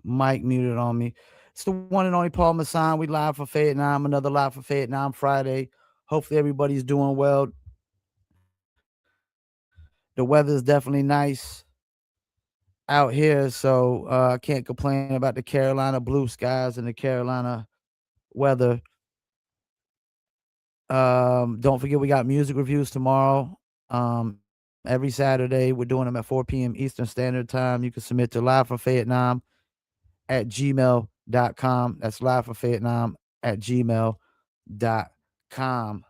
Mike muted on me. It's the one and only Paul Masson. We live for Fayetteville, another live for Fayetteville Friday. Hopefully everybody's doing well. The weather's definitely nice out here, so I can't complain about the Carolina blue skies and the Carolina weather. Don't forget we got music reviews tomorrow. Every Saturday we're doing them at 4 p.m. Eastern Standard Time. You can submit to livefromfayettenam@gmail.com. That's livefromfayettenam@gmail.com.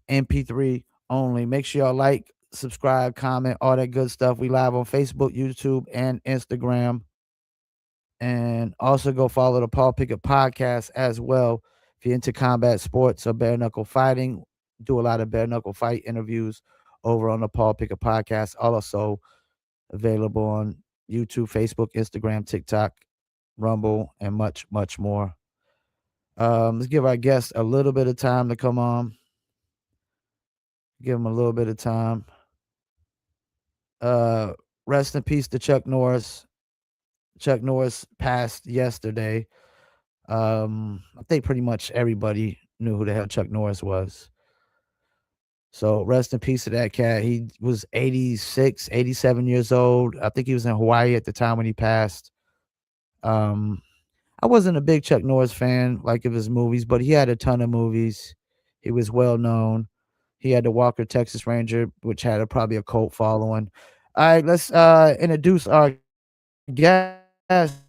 MP3 only. Make sure y'all like, subscribe, comment, all that good stuff. We live on Facebook, YouTube, and Instagram. And also go follow the Paul Pickett podcast as well. If you're into combat sports or bare knuckle fighting, do a lot of bare knuckle fight interviews over on the Paul Pickett podcast. Also available on YouTube, Facebook, Instagram, TikTok, Rumble, and much, much more. Let's give our guests a little bit of time to come on. Give them a little bit of time. Rest in peace to Chuck Norris. Chuck Norris passed yesterday. I think pretty much everybody knew who the hell Chuck Norris was. So rest in peace to that cat. He was 86, 87 years old. I think he was in Hawaii at the time when he passed. I wasn't a big Chuck Norris fan, like of his movies, but he had a ton of movies. He was well known. He had the Walker Texas Ranger, which had probably a cult following. All right, let's introduce our guest.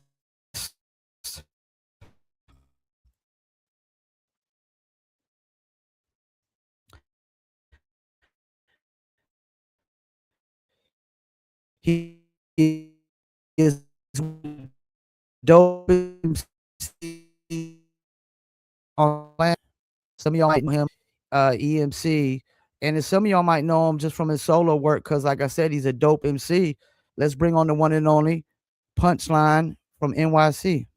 He is dope on land. Some of y'all might know him, EMC, and then some of y'all might know him just from his solo work because, like I said, he's a dope MC. Let's bring on the one and only Punchline from NYC.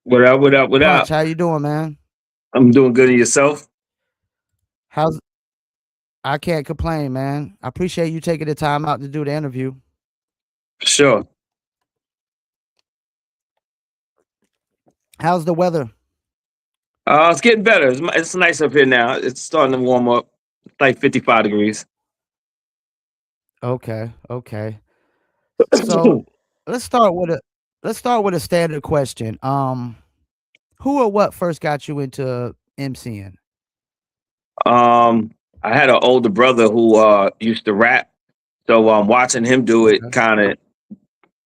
What up, what up, what Punch, up? how you doing, man? I'm doing good in yourself? How's I can't complain, man. I appreciate you taking the time out to do the interview. Sure. How's the weather? It's getting better. It's nice up here now. It's starting to warm up. It's like 55 degrees. Okay, okay. So let's start with a standard question. Who or what first got you into MCing? I had an older brother who used to rap. So watching him do it Okay. kind of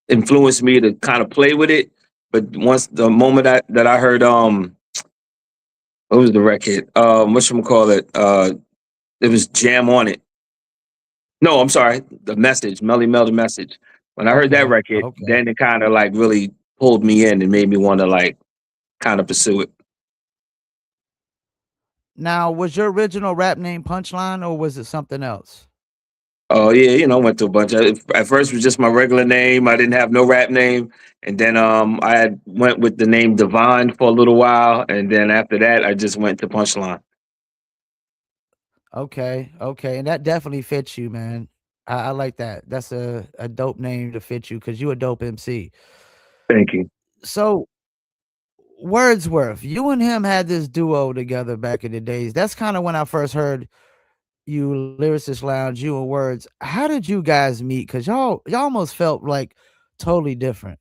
influenced me to kind of play with it. But once the moment that I heard what was the record? Whatchamacallit? It was Jam on It. No, I'm sorry, the message, Melly Mel the message. When I heard that Okay. record, Okay. then it kind of like really pulled me in and made me want to like kind of pursue it. Now, was your original rap name Punchline or was it something else? Oh yeah, went to a bunch of. At first, it was just my regular name. I didn't have no rap name, and then I had went with the name Divine for a little while, and then after that, I just went to Punchline. Okay. Okay. And that definitely fits you, man. I like that. That's a dope name to fit you because you a dope MC. Thank you. So Wordsworth, you and him had this duo together back in the days. That's kind of when I first heard you, Lyricist Lounge, you and Words. How did you guys meet? Cause y'all almost felt like totally different.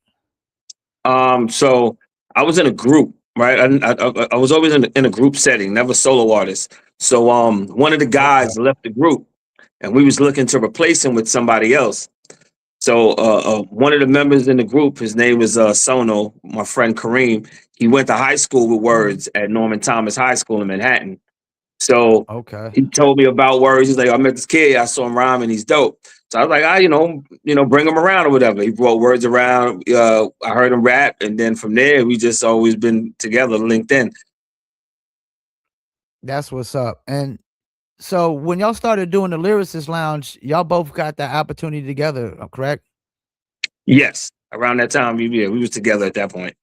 So I was in a group, right? I was always in a group setting, never solo artist. So one of the Okay. guys left the group, and we was looking to replace him with somebody else. So one of the members in the group, his name was Sono, my friend Kareem. He went to high school with Mhm. Words at Norman Thomas High School in Manhattan. So Okay. he told me about Words. He's like, I met this kid, I saw him rhyme, and he's dope. So I was like, bring him around or whatever. He brought Words around. I heard him rap, and then from there, we just always been together, linked in. That's what's up. And so when y'all started doing the Lyricist Lounge, y'all both got that opportunity together, correct? Yes, around that time, we was together at that point.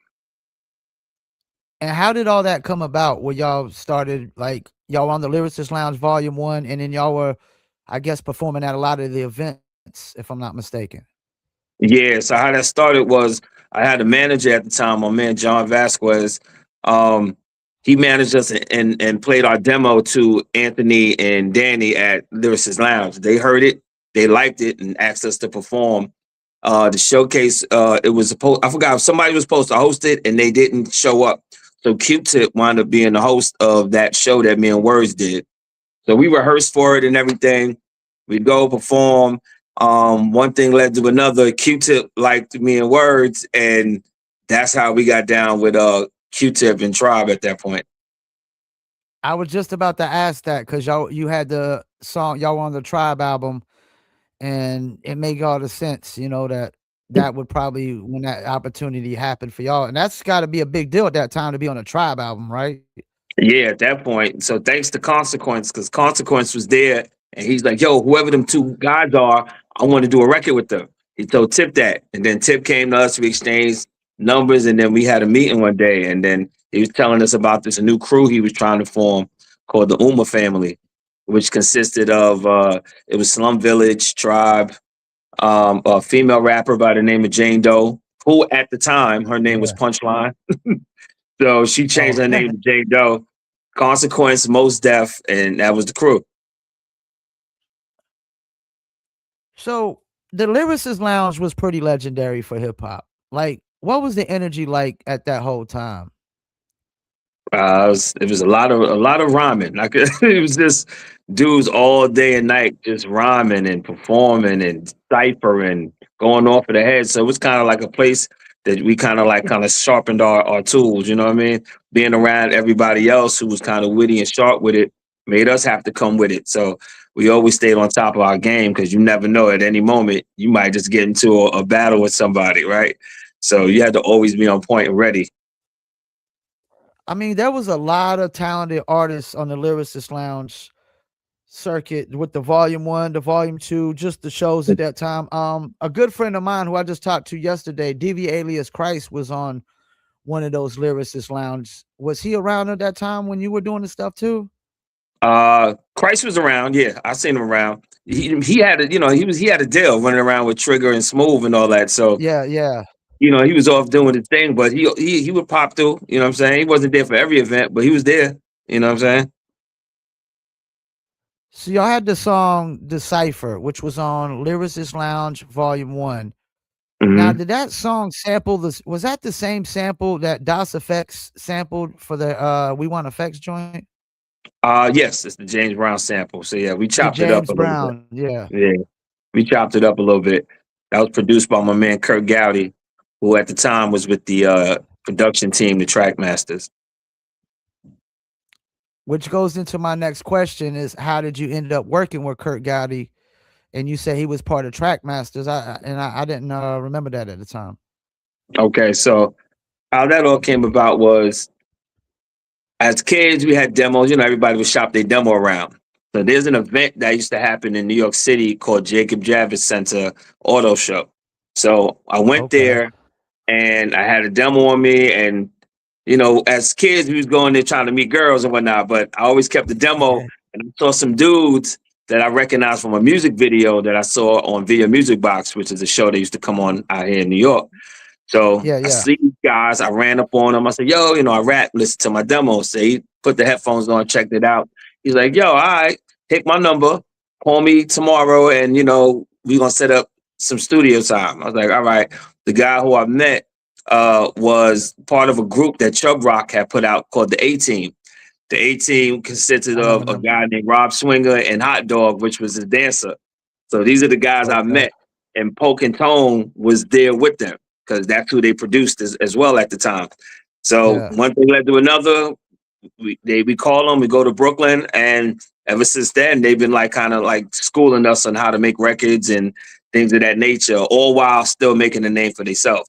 And how did all that come about? Where y'all started like y'all were on the Lyricist Lounge Volume 1 and then y'all were I guess performing at a lot of the events if I'm not mistaken. Yeah, so how that started was I had a manager at the time, my man John Vasquez. Um, he managed us and played our demo to Anthony and Danny at Lyricist Lounge. They heard it, they liked it, and asked us to perform the showcase. It was supposed, I forgot if somebody was supposed to host it and they didn't show up. So Q-Tip wound up being the host of that show that me and Words did. So we rehearsed for it and everything. We'd go perform. One thing led to another. Q-Tip liked me in Words, and that's how we got down with Q-Tip and Tribe at that point. I was just about to ask that because you had the song y'all were on the Tribe album, and it made all the sense, that that would probably when that opportunity happened for y'all, and that's got to be a big deal at that time to be on a Tribe album, right? Yeah, at that point. So thanks to Consequence, because Consequence was there, and he's like, "Yo, whoever them two guys are, I want to do a record with them." He told Tip that, and then Tip came to us. We exchanged numbers, and then we had a meeting one day, and then he was telling us about this new crew he was trying to form called the Uma Family, which consisted of it was Slum Village, Tribe, a female rapper by the name of Jane Doe, who at the time her name was Yeah. Punchline. So she changed Oh, her name to Jane Doe. Consequence, Most Def, and that was the crew. so the Lyricist Lounge was pretty legendary for hip hop. Like, what was the energy like at that whole time? It was a lot of rhyming. Like it was just dudes all day and night just rhyming and performing and ciphering, going off of the head. So it was kind of like a place that we kind of sharpened our tools. You know what I mean? Being around everybody else who was kind of witty and sharp with it made us have to come with it. So we always stayed on top of our game because you never know at any moment you might just get into a battle with somebody, right? So you had to always be on point and ready. I mean, there was a lot of talented artists on the Lyricist Lounge circuit with the volume 1, the volume 2, just the shows at that time. A good friend of mine who I just talked to yesterday, DV alias Christ, was on one of those Lyricist Lounge. Was he around at that time when you were doing the stuff too? Christ was around. Yeah, I seen him around. He had a he had a deal running around with Trigger and Smooth and all that. So Yeah, yeah. he was off doing his thing, but he would pop through. You know what I'm saying? He wasn't there for every event, but he was there. You know what I'm saying? So y'all had the song Decipher, which was on Lyricist Lounge Volume 1. Now, Hmm. did that song sample this? Was that the same sample that DOS Effects sampled for the We Want Effects joint? Yes, it's the James Brown sample. So yeah, we The chopped it up James a little bit. Brown, yeah. Yeah, we chopped it up a little bit. That was produced by my man Kurt Gowdy, who at the time was with the production team, the Trackmasters. Which goes into my next question is how did you end up working with Kurt Gowdy? And you said he was part of Trackmasters. I didn't remember that at the time. Okay, so how that all came about was as kids, we had demos. Everybody would shop their demo around. So there's an event that used to happen in New York City called Jacob Javits Center Auto Show. So I went Okay. there and I had a demo on me. And, as kids, we was going there trying to meet girls and whatnot. But I always kept the demo and I saw some dudes that I recognized from a music video that I saw on Video Music Box, which is a show that used to come on out here in New York. So Yeah, I yeah. see these guys. I ran up on him. I said, "Yo, I rap. Listen to my demo." So he put the headphones on, checked it out. He's like, "Yo, all right, take my number, call me tomorrow, and we gonna set up some studio time." I was like, "All right." The guy who I met was part of a group that Chub Rock had put out called the A Team. The A Team consisted I know of a them. guy named Rob Swinger and Hot Dog, which was his dancer. So these are the guys I Okay. met, and Poke and Tone was there with them because that's who they produced as well at the time. So Yeah. one thing led to another. We call them. We go to Brooklyn, and ever since then they've been like kind of like schooling us on how to make records and things of that nature, all while still making a name for themselves.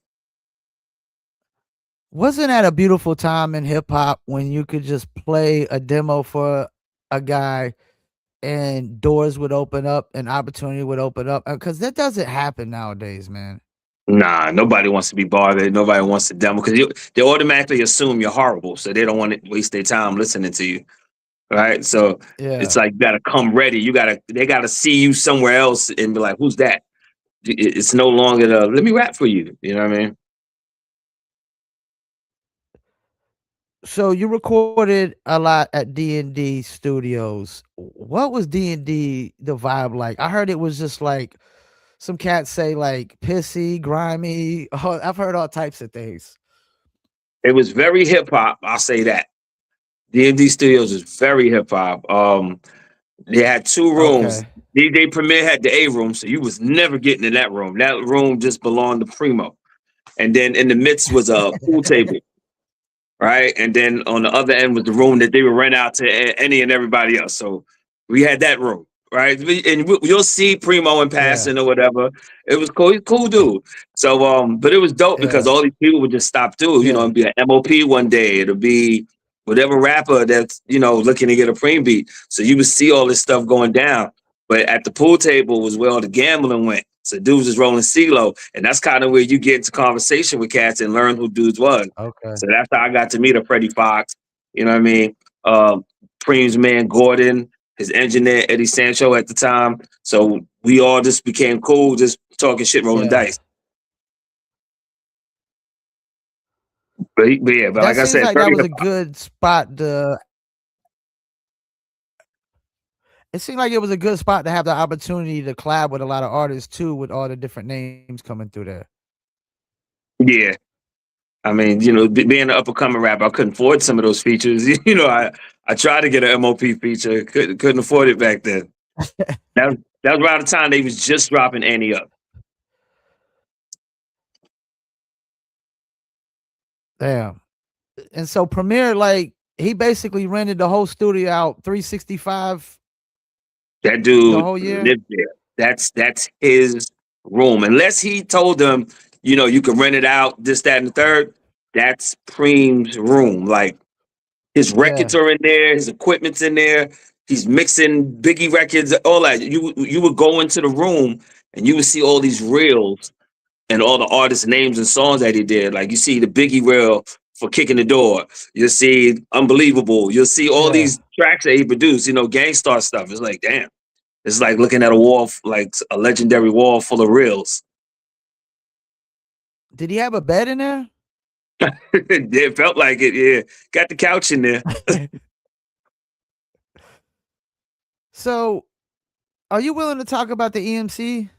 Wasn't that a beautiful time in hip hop when you could just play a demo for a guy and doors would open up and opportunity would open up? Because that doesn't happen nowadays, man. Nah, nobody wants to be bothered. Nobody wants to demo because they automatically assume you're horrible, so they don't want to waste their time listening to you. Right? So it's Yeah. like you gotta come ready. They gotta see you somewhere else and be like, who's that? It's no longer the let me rap for you. You know what I mean? So you recorded a lot at D&D Studios. What was D&D the vibe like? I heard it was just like some cats say like pissy, grimy. Oh, I've heard all types of things. It was very hip hop. I'll say that. D&D Studios is very hip hop. They had two rooms. Okay. DJ Premier had the A room, so you was never getting in that room. That room just belonged to Primo. And then in the midst was a pool table, right? And then on the other end was the room that they would rent out to any and everybody else. So we had that room, right? And you'll see Primo in Yeah. passing or whatever. It was cool, he's a cool dude. So, but it was dope because Yeah. all these people would just stop through. You know, Yeah. it'd be an MOP one day, it'll be whatever rapper that's looking to get a preem beat. So you would see all this stuff going down. But at the pool table was where all the gambling went. So dudes was rolling CeeLo, and that's kind of where you get into conversation with cats and learn who dudes was. Okay. So that's how I got to meet a Freddie Fox. You know what I mean? Preem's man Gordon, his engineer Eddie Sancho at the time. So we all just became cool, just talking shit, rolling Yeah. dice. But yeah, but That like I seems said, like that very was hip a hop. good spot to it seemed like it was a good spot to have the opportunity to collab with a lot of artists too, with all the different names coming through there. Yeah. I mean, being an up and coming rapper, I couldn't afford some of those features. I tried to get an MOP feature, couldn't afford it back then. That was around the time they was just dropping Annie Up. Damn. And so Premier, like, he basically rented the whole studio out 365 That the dude whole year? lived there. That's his room. Unless he told them, you can rent it out, this, that, and the third. That's Preem's room. Like his records Yeah. are in there, his equipment's in there. He's mixing Biggie records, all that. You would go into the room and you would see all these reels and all the artist names and songs that he did. Like you see the Biggie reel for Kicking the Door. You'll see Unbelievable. You'll see all Yeah. these tracks that he produced, Gangstar stuff. It's like, damn. It's like looking at a wall, like a legendary wall full of reels. Did he have a bed in there? It felt like it, yeah. Got the couch in there. So, are you willing to talk about the EMC?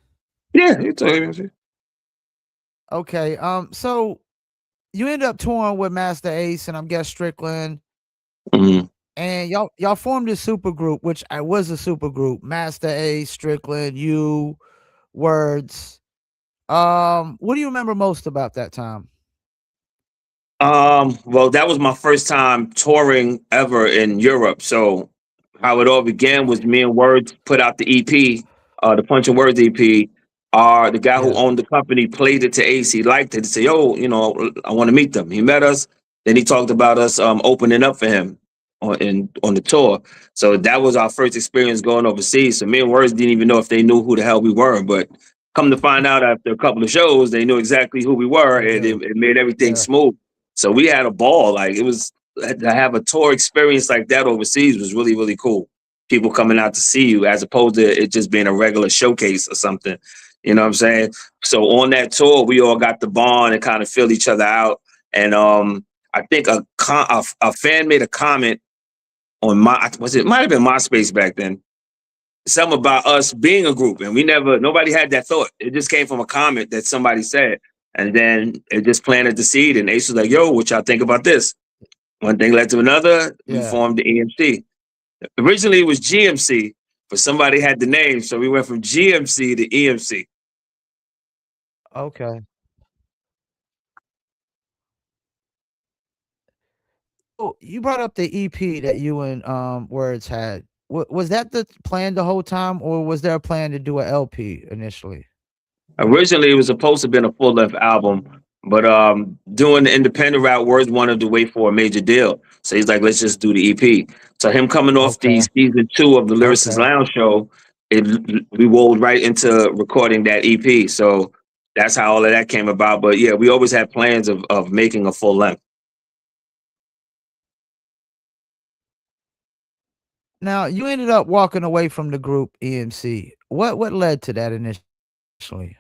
Yeah, you told me. Okay. So you end up touring with Master Ace and I'm guess Strickland, Mhm. and y'all formed this super group, which I was a super group. Master Ace, Strickland, you, Words. What do you remember most about that time? Well, that was my first time touring ever in Europe. So how it all began was me and Words put out the EP, the Punch and Words EP. The guy who Yeah. owned the company played it to Ace. He liked it. He said, "Yo, I want to meet them." He met us. Then he talked about us opening up for him on the tour. So that was our first experience going overseas. So me and Words didn't even know if they knew who the hell we were, but come to find out after a couple of shows, they knew exactly who we were, They and do. it made everything Yeah. smooth. So we had a ball. Like it was to have a tour experience like that overseas was really, really cool. People coming out to see you as opposed to it just being a regular showcase or something. You know what I'm saying? So on that tour, we all got the bond and kind of filled each other out. And I think a fan made a comment on might have been MySpace back then. Something about us being a group, and nobody had that thought. It just came from a comment that somebody said, and then it just planted the seed. And Ace was like, "Yo, what y'all think about this?" One thing led to another. We Yeah. formed the EMC. Originally, it was GMC, but somebody had the name, so we went from GMC to EMC. Okay. Oh, you brought up the EP that you and Words had. Was that the plan the whole time, or was there a plan to do a LP initially? Originally, it was supposed to have been a full length album, but doing the independent route, Words wanted to wait for a major deal. So he's like, let's just do the EP. So him coming off the Okay. season 2 of the Lyricist Okay. Lounge show, it we rolled right into recording that EP. So that's how all of that came about. But yeah, we always had plans of making a full length. Now you ended up walking away from the group EMC. What led to that initially?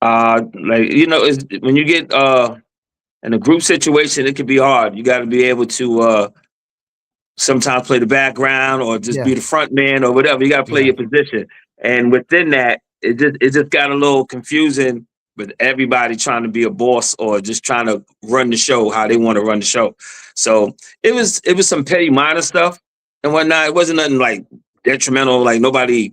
Like it's, when you get in a group situation, it can be hard. You got to be able to sometimes play the background or just Yeah, be the front man or whatever. You got to play yeah. your position. And within that, it just got a little confusing with everybody trying to be a boss or just trying to run the show how they want to run the show. So it was some petty minor stuff and whatnot. It wasn't nothing like detrimental. Like nobody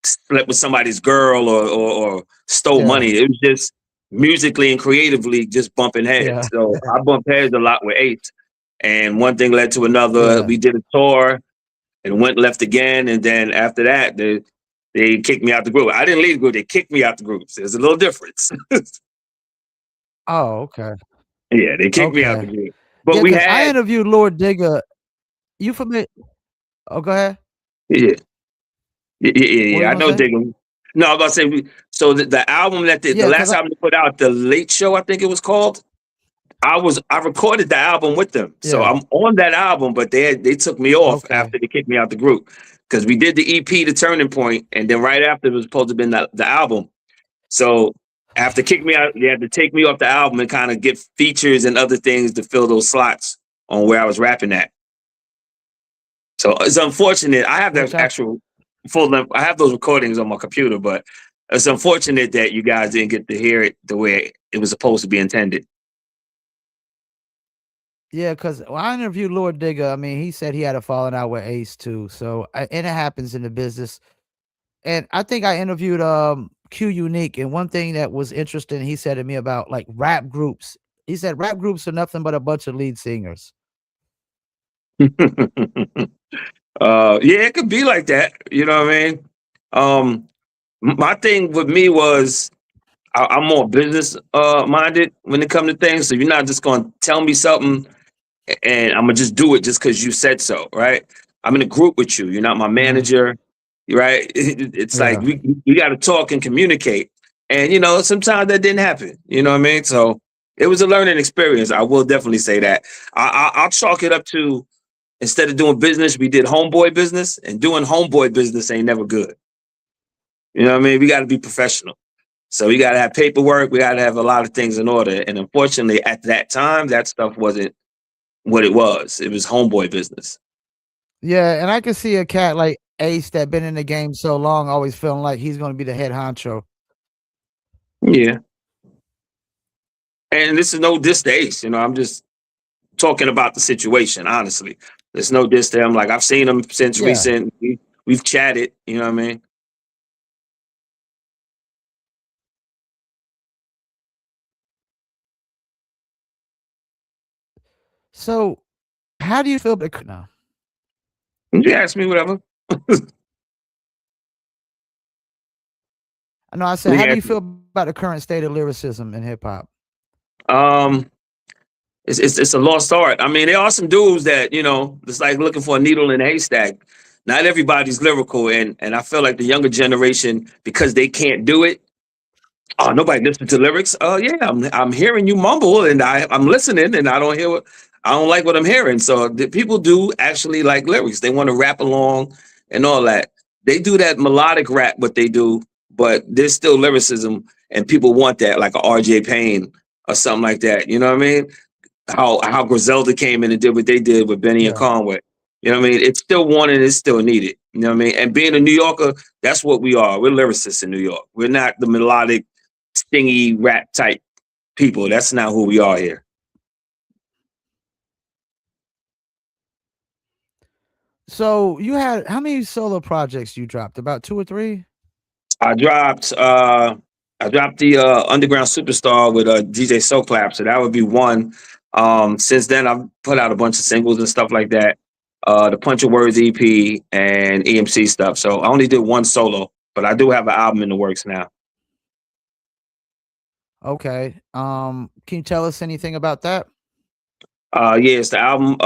slept with somebody's girl or stole Yeah, money. It was just musically and creatively just bumping heads. yeah, So I bumped heads a lot with Ace. And one thing led to another. yeah. We did a tour and went left again. And then after that, they kicked me out the group. I didn't leave the group. They kicked me out the group. So there's a little difference. Oh, okay, Yeah, they kicked me out the okay. group. But Yeah, we cause I had, interviewed Lord Digger. You familiar? Oh, go ahead. yeah, What were yeah. you I gonna know say? Diggum. No, I was about to say, so the album that the Yeah, cause last album they put out, The Late Show, I think it was called. I recorded the album with them, so yeah, I'm on that album. But they took me off okay. after they kicked me out the group because we did the EP, The Turning Point, and then right after it was supposed to be the album. So after kicking me out, they had to take me off the album and kind of get features and other things to fill those slots on where I was rapping at. So it's unfortunate. I have the Which I actual full length. I have those recordings on my computer, but it's unfortunate that you guys didn't get to hear it the way it was supposed to be intended. Yeah, cause when I interviewed Lord Digger, I mean, he said he had a falling out with Ace too, so and it happens in the business. And I think I interviewed, Q Unique, and one thing that was interesting, he said to me about, like, rap groups. He said, "Rap groups are nothing but a bunch of lead singers." Yeah, it could be like that. You know what I mean? Um, my thing with me was I'm more business minded when it comes to things. So you're not just going to tell me something and I'm gonna just do it just because you said so, right? I'm in a group with you. You're not my Mhm. manager, right? It's like Yeah. we got to talk and communicate, and sometimes that didn't happen. You know what I mean? So it was a learning experience. I will definitely say that. I'll chalk it up to instead of doing business, we did homeboy business, and doing homeboy business ain't never good. You know what I mean? We got to be professional. So we got to have paperwork. We got to have a lot of things in order. And unfortunately, at that time, that stuff wasn't what it was. It was homeboy business. Yeah, and I can see a cat like Ace that been in the game so long always feeling like he's gonna be the head honcho. Yeah. And this is no diss to Ace. I'm just talking about the situation, honestly. There's no diss to him. Like I've seen him since Yeah. recent. We've chatted, you know what I mean? So, how do you feel about no. You ask me whatever. No, I said, You how can do you ask me. feel about the current state of lyricism in hip hop? Um, it's a lost art. I mean, there are some dudes that, it's like looking for a needle in a haystack. Not everybody's lyrical, and I feel like the younger generation, because they can't do it, oh, nobody listens to lyrics. Oh yeah, I'm hearing you mumble, and I'm listening, and I don't like what I'm hearing. So the people do actually like lyrics. They want to rap along and all that. They do that melodic rap, what they do, but there's still lyricism, and people want that, like a R.J. Payne or something like that. You know what I mean? How Griselda came in and did what they did with Benny and Yeah. Conway. You know what I mean? It's still wanted, it's still needed. You know what I mean? And being a New Yorker, that's what we are. We're lyricists in New York. We're not the melodic, stingy rap type people. That's not who we are here. So, you had how many solo projects you dropped? About 2 or 3? I dropped the Underground Superstar with DJ Soul Clap, so that would be one. Since then I've put out a bunch of singles and stuff like that. The Punch of Words EP and EMC stuff. So I only did one solo, but I do have an album in the works now. Okay. Can you tell us anything about that? Yeah, it's the album.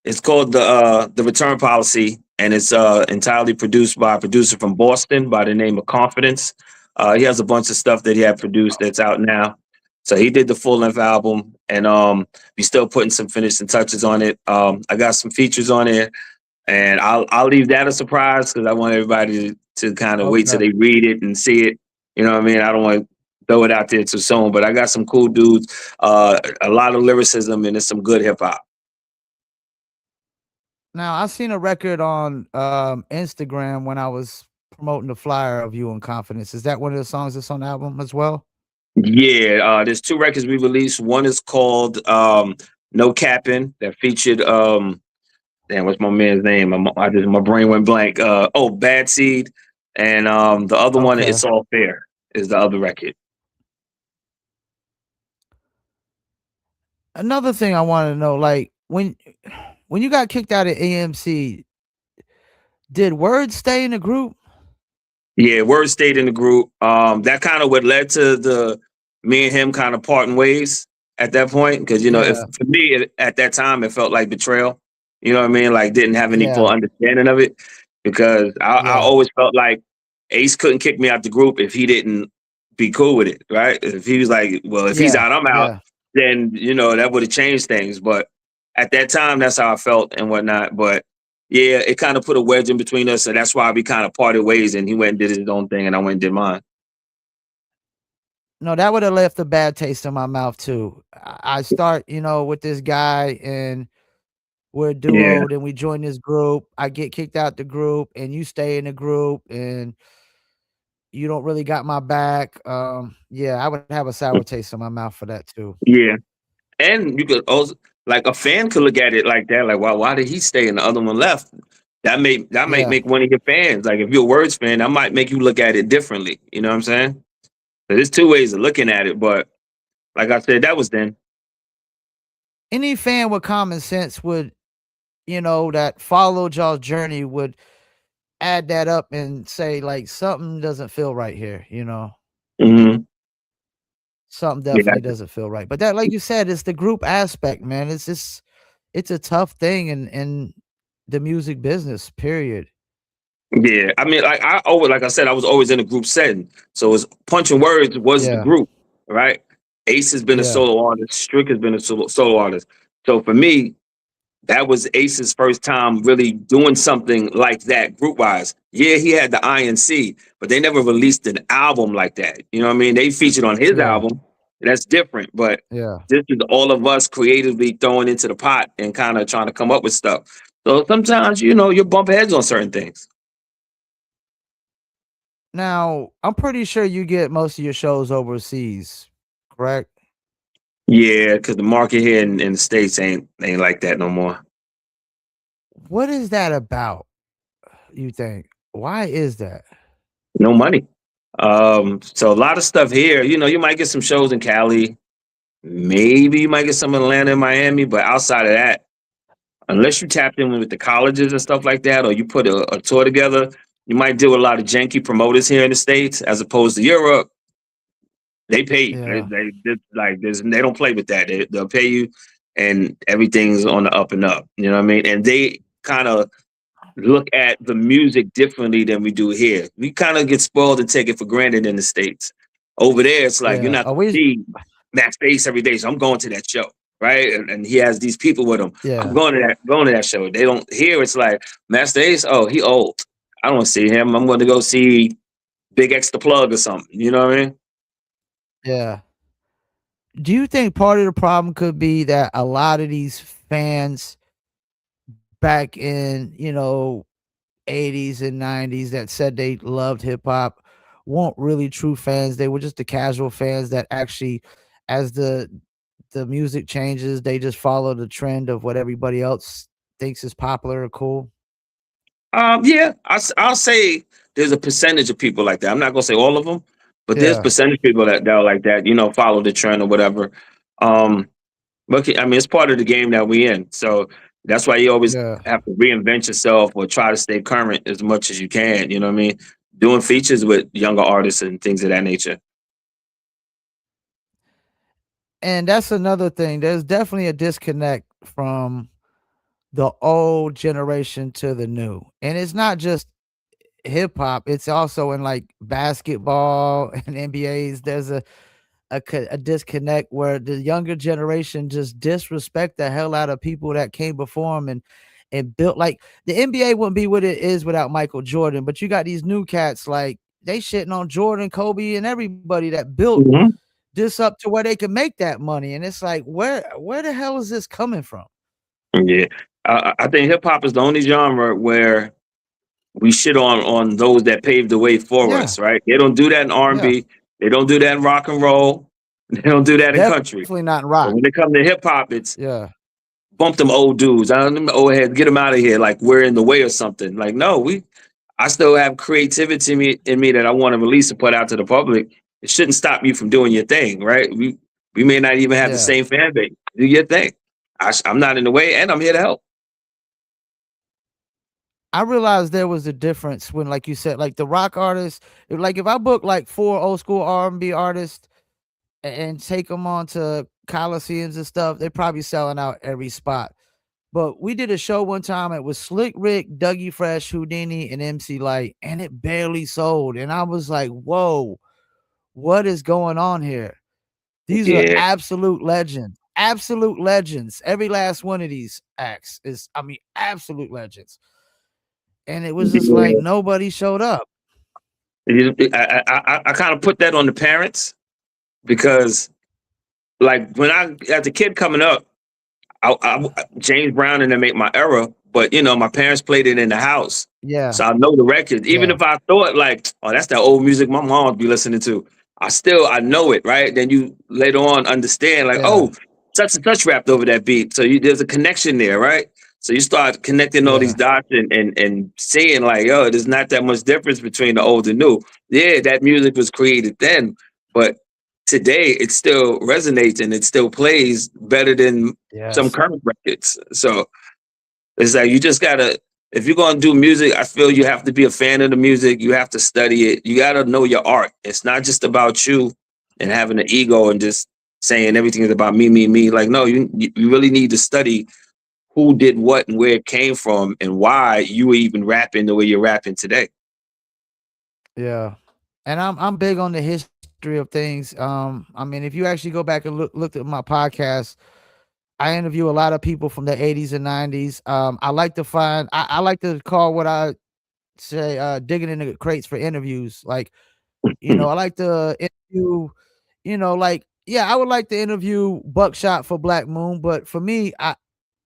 It's called the Return Policy, and it's entirely produced by a producer from Boston by the name of Confidence. He has a bunch of stuff that he had produced that's out now. So he did the full length album, and we still putting some finishing touches on it. I got some features on it, and I'll leave that a surprise because I want everybody to kind of wait till Okay. they read it and see it. You know what I mean? I don't want throw it out there too soon. But I got some cool dudes, a lot of lyricism, and it's some good hip hop. Now, I seen a record on, Instagram when I was promoting the flyer of You and Confidence. Is that one of the songs that's on the album as well? Yeah, there's two records we released. One is called No Capping that featured damn, what's my man's name? My brain went blank. Bad Seed, and the other one, Okay. It's All Fair, is the other record. Another thing I wanna know, like, when you got kicked out of AMC, did Word stay in the group? Yeah, word stayed in the group. That kind of what led to the me and him kind of parting ways at that point. Because if Yeah, for me at that time it felt like betrayal. You know what I mean? Like didn't have any full yeah, understanding of it. Because I yeah, always felt like Ace couldn't kick me out the group if he didn't be cool with it, right? If he was like, well, if he's yeah, out, I'm out, yeah. then that would have changed things. But at that time, that's how I felt and whatnot. But yeah, it kind of put a wedge in between us, so that's why we kind of parted ways. And he went and did his own thing, and I went and did mine. No, that would've left a bad taste in my mouth too. I start, with this guy and we're a Yeah, duo, then we join this group, I get kicked out the group, and you stay in the group, and you don't really got my back. Yeah, I would have a sour taste in my mouth for that too. yeah. And you could also like a fan could look at it like that, like, why did he stay and the other one left? That might Yeah. make one of your fans, like if you're a Words fan, that might make you look at it differently. You know what I'm saying? So there's two ways of looking at it, but like I said, that was then. Any fan with common sense would, that followed y'all's journey would add that up and say, like, "Something doesn't feel right here," you know? Hmm. Something Yeah, definitely doesn't feel right. But that, like you said, it's the group aspect, man. It's a tough thing in the music business, period. yeah. I mean, like like I said, I was always in a group setting. So it's Punching Words was the Yeah, group, right? Ace has been a yeah, solo artist. Strick has been a solo artist. So for me, that was Ace's first time really doing something like that group wise. Yeah, he had the INC, but they never released an album like that. You know what I mean? They featured on his yeah, album. That's different, but yeah. this is all of us creatively throwing into the pot and kind of trying to come up with stuff. So sometimes, you bump heads on certain things. Now, I'm pretty sure you get most of your shows overseas, correct? Yeah, because the market here in the States ain't like that no more. What is that about, you think? Why is that? No money. So a lot of stuff here, you might get some shows in Cali. Maybe you might get some in Atlanta and Miami, but outside of that, unless you tapped in with the colleges and stuff like that, or you put a tour together, you might deal with a lot of janky promoters here in the States, as opposed to Europe. They pay you. Yeah, They don't play with that. They'll pay you, and everything's on the up and up. You know what I mean? And they kind of look at the music differently than we do here. We kind of get spoiled and take it for granted in the States. Over there, it's like you're yeah. not Are going to we see Max Bass every day, so I'm going to that show, right? And he has these people with him. I'm Yeah, going to that show. They don't here. It's like Max Bass. Oh, he old. I don't see him. I'm going to go see Big X the Plug or something. You know what I mean? yeah. Do you think part of the problem could be that a lot of these fans back in, 80s and 90s that said they loved hip hop weren't really true fans. They were just the casual fans that actually, as the music changes, they just follow the trend of what everybody else thinks is popular or cool. Yeah, I'll say there's a percentage of people like that. I'm not gonna say all of them, but there's Yeah, percentage of people that are like that. Follow the trend or whatever. Um, but I mean, it's part of the game that we in. So that's why you always yeah. have to reinvent yourself or try to stay current as much as you can. You know what I mean? Doing features with younger artists and things of that nature. And that's another thing. There's definitely a disconnect from the old generation to the new. And it's not just hip hop, it's also in like basketball and NBAs. There's a disconnect where the younger generation just disrespect the hell out of people that came before them and built like the NBA wouldn't be what it is without Michael Jordan. But you got these new cats like they shitting on Jordan, Kobe, and everybody that built Mhm. this up to where they could make that money. And it's like, where the hell is this coming from? Yeah. I think hip hop is the only genre where we shit on those that paved the way for Yeah, us, right? They don't do that in R and yeah. B. They don't do that in rock and roll. They don't do that in country. Definitely not in But rock. when it comes to hip hop, it's Yeah, bump them old dudes. I don't them old heads, get them out of here. Like we're in the way or something. Like no, I still have creativity in me that I want to release and put out to the public. It shouldn't stop you from doing your thing, right? We may not even have the yeah. same fan base. Do your thing. I'm not in the way, and I'm here to help. I realized there was a difference when, like you said, like the rock artists, like if I book like 4 old school R&B artists and take them on to Coliseums and stuff, they're probably selling out every spot. But we did a show one time. It was Slick Rick, Dougie Fresh, Houdini, and MC Light, and it barely sold. And I was like, "Whoa, what is going on here?" These are Yeah, absolute legends, absolute legends. Every last one of these acts is, I mean, absolute legends. And it was just like yeah. nobody showed up. I kind of put that on the parents because, like, when I as a kid coming up, James Brown and them ain't my era, but my parents played it in the house, Yeah, so I know the records. Even yeah, if I thought like, oh, that's that old music my mom would be listening to, I know it, right? Then you later on understand like, yeah, oh, such and such rapped over that beat, so there's a connection there, right? So you start connecting all these yeah, dots and seeing like, oh, there's not that much difference between the old and new. Yeah, that music was created then, but today it still resonates and it still plays better than some yes, current records. So it's like you just gotta, if you're gonna do music, I feel you have to be a fan of the music. You have to study it. You gotta know your art. It's not just about you and having an ego and just saying everything is about me, me, me. Like no, you really need to study who did what and where it came from and why you were even rapping the way you're rapping today. yeah. And I'm big on the history of things. I mean, if you actually go back and looked at my podcast, I interview a lot of people from the 80s and 90s. I like to call what I say digging in the crates for interviews. Like, I like to interview, like, yeah, I would like to interview Buckshot for Black Moon, but for me,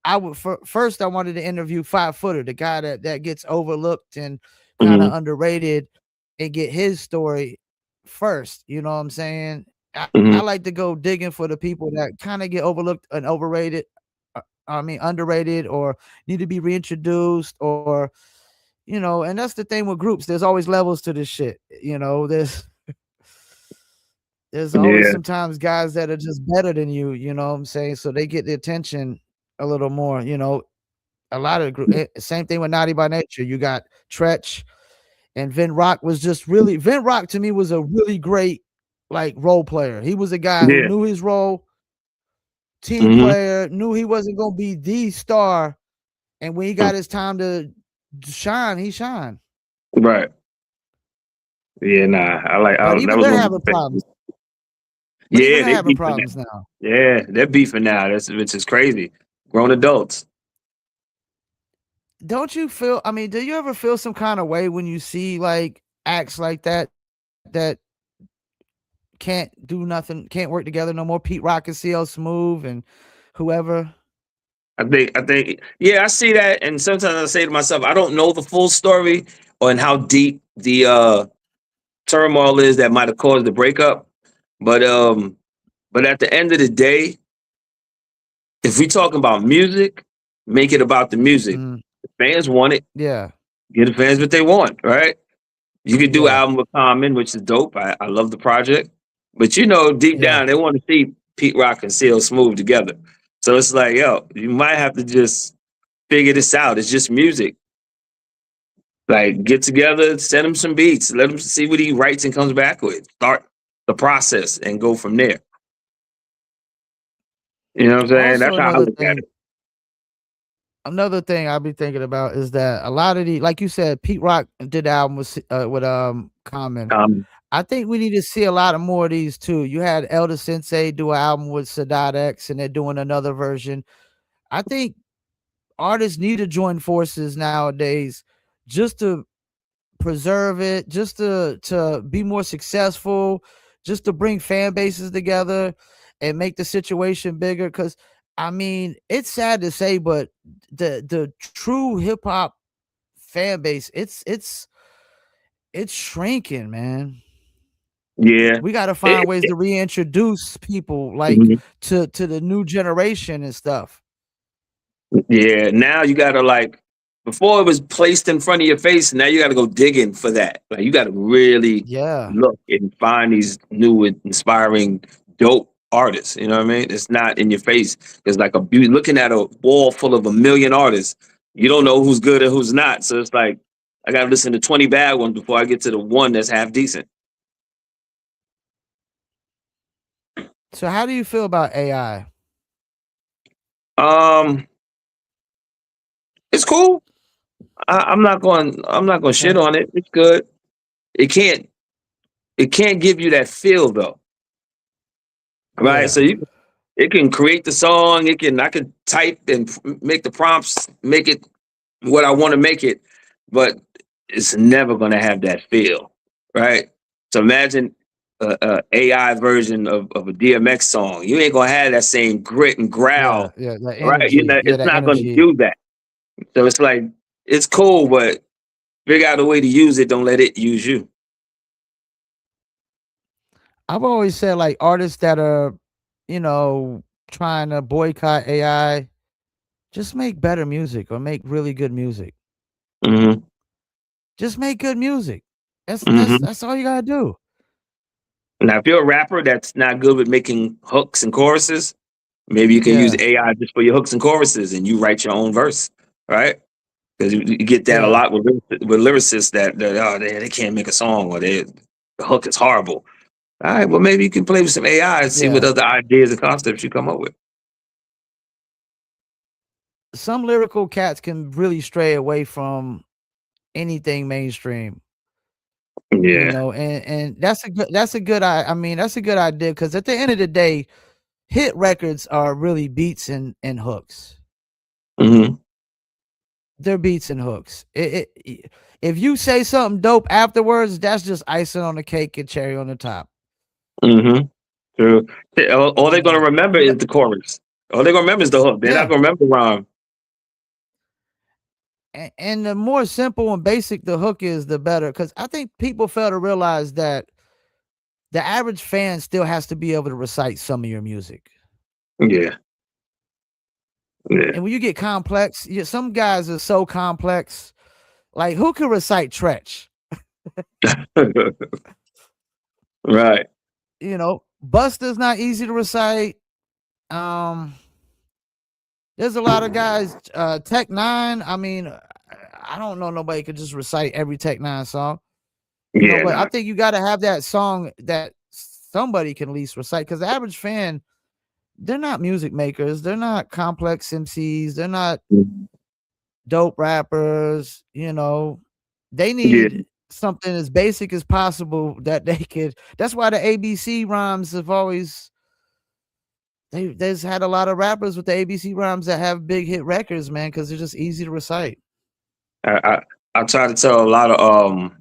I would first I wanted to interview 5 Footer, the guy that gets overlooked and kind of Hmm. underrated, and get his story first. You know what I'm saying? I Hmm. like to go digging for the people that kind of get overlooked and overrated. I mean, underrated or need to be reintroduced, or and that's the thing with groups. There's always levels to this shit. There's always Yeah, sometimes guys that are just better than you. You know what I'm saying? So they get the attention a little more. A lot of same thing with Naughty by Nature. You got Tretch and Vin Rock was just really Vin Rock to me was a really great like role player. He was a guy who yeah. knew his role, team Hmm. player, knew he wasn't gonna be the star, and when he got his time to shine, he shined. Right. Yeah, nah. But That even was they're one of having my problems. favorites. But even Yeah, they're they having beefing problems now. now. Yeah, they're beefing now. That's which is crazy. Grown adults. Don't you feel I mean, do you ever feel some kind of way when you see like acts like that can't do nothing, can't work together no more? Pete Rock and CL Smooth and whoever. I think, yeah, I see that, and sometimes I say to myself, I don't know the full story on how deep the turmoil is that might have caused the breakup. But at the end of the day, if we talking about music, make it about the music. Mm, The fans want it. yeah, Give the fans what they want, right? You could do yeah, album with Common, which is dope. I love the project. But deep yeah. down, they want to see Pete Rock and CL Smooth together. So it's like, yo, you might have to just figure this out. It's just music. Like, get together, send him some beats, let him see what he writes and comes back with. Start the process and go from there. You know what I'm saying? Also That's how I look at it. another thing I be thinking about is that a lot of the like you said, Pete Rock did the album with Common. Um, I think we need to see a lot of more of these too. You had Elder Sensei do an album with Sadat X, and they're doing another version. I think artists need to join forces nowadays just to preserve it, just to be more successful, just to bring fan bases together and make the situation bigger. Because I mean, it's sad to say, but the true hip hop fan base, it's shrinking, man. Yeah. We got to It, find ways it, to reintroduce people like mhm. to the new generation and stuff. Yeah, now you gotta like before it was placed in front of your face, now you gotta go digging for that. Like you gotta really Yeah, look and find these new inspiring, dope artists. You know what I mean? It's not in your face. It's like you looking at a wall full of a million artists. You don't know who's good and who's not. So it's like I gotta listen to 20 bad ones before I get to the one that's half decent. so how do you feel about AI? Um, it's cool. I'm not going to shit Okay. on it. It's good. It can't it can't give you that feel though, right? Yeah. So it can create the song. I can type and make the prompts, make it what I want to make it, but it's never going to have that feel, right? So imagine a AI version of a DMX song. You ain't gonna have that same grit and Yeah, growl, yeah, that right? You energy. know, Yeah, it's that not gonna energy. do that. So it's like it's cool, but figure out a way to use it. Don't let it use you. I've always said like artists that are, you know, trying to boycott AI, just make better music or make really good music. Hmm. Just make good music. That's that's Hmm. that's all you gotta do. Now, if you're a rapper that's not good with making hooks and choruses, maybe you can use Yeah, AI just for your hooks and choruses, and you write your own verse, right? Because you get that a yeah, lot with lyricists that oh they can't make a song or the hook is horrible. All right, well maybe you can play with some AI and see what yeah. other ideas and concepts you come up with. Some lyrical cats can really stray away from anything mainstream, you Yeah. know, and I mean, that's a good idea because at the end of the day, hit records are really beats and hooks. Hmm. They're beats and hooks. If you say something dope afterwards, that's just icing on the cake and cherry on the top. Hmm. True. All You they're gonna know, remember you is got the chorus. All they're gonna remember is the hook. They're not yeah, gonna remember the rhyme. and the more simple and basic the hook is, the better. Because I think people fail to realize that the average fan still has to be able to recite some of your music. Yeah. Yeah. And when you get complex, some guys are so complex. Like who can recite Tretch? Right. You know, Buster's not easy to recite. Um, there's a lot of guys. Tech Nine. I mean, I don't know nobody could just recite every Tech Nine song. You know, Yeah. but I Nah. think you got to have that song that somebody can at least recite. Because the average fan, they're not music makers. They're not complex MCs. They're not dope rappers. You know, they Yeah. need something as basic as possible that they could. That's why the ABC rhymes have always there's had a lot of rappers with the ABC rhymes that have big hit records, man, because they're just easy to recite. I, I I try to tell a lot of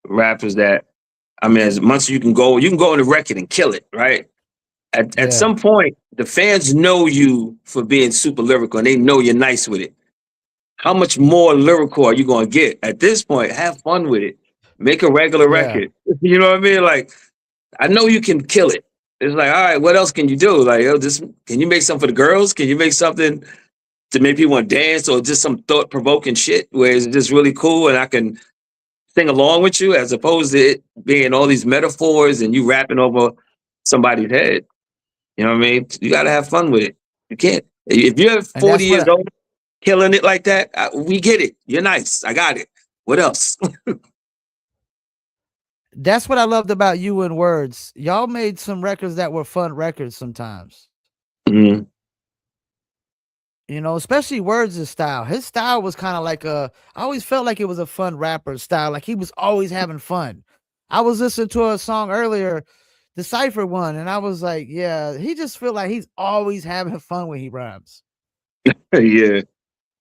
rappers that I mean, as much as you can go on the record and kill it, right? At Yeah, some point, the fans know you for being super lyrical, and they know you're nice with it. How much more lyrical are you going to get? At this point, have fun with it. Make a regular yeah. record. You know what I mean? Like, I know you can kill it. It's like, all right, what else can you do? Like, just can you make something for the girls? Can you make something to make people want to dance, or just some thought provoking shit where it's just really cool and I can sing along with you, as opposed to it being all these metaphors and you rapping over somebody's head. You know what I mean? You got to have fun with it. You can't. If you're And 40 years old killing it like that, we get it. You're nice. I got it. What else? that's what I loved about you and Words. Y'all made some records that were fun records sometimes. Mhm. You know, especially Words' style. His style was kind of like I always felt like it was a fun rapper style. Like he was always having fun. I was listening to a song earlier, the Cypher one, and I was like, yeah, he just feel like he's always having fun when he rhymes. Yeah.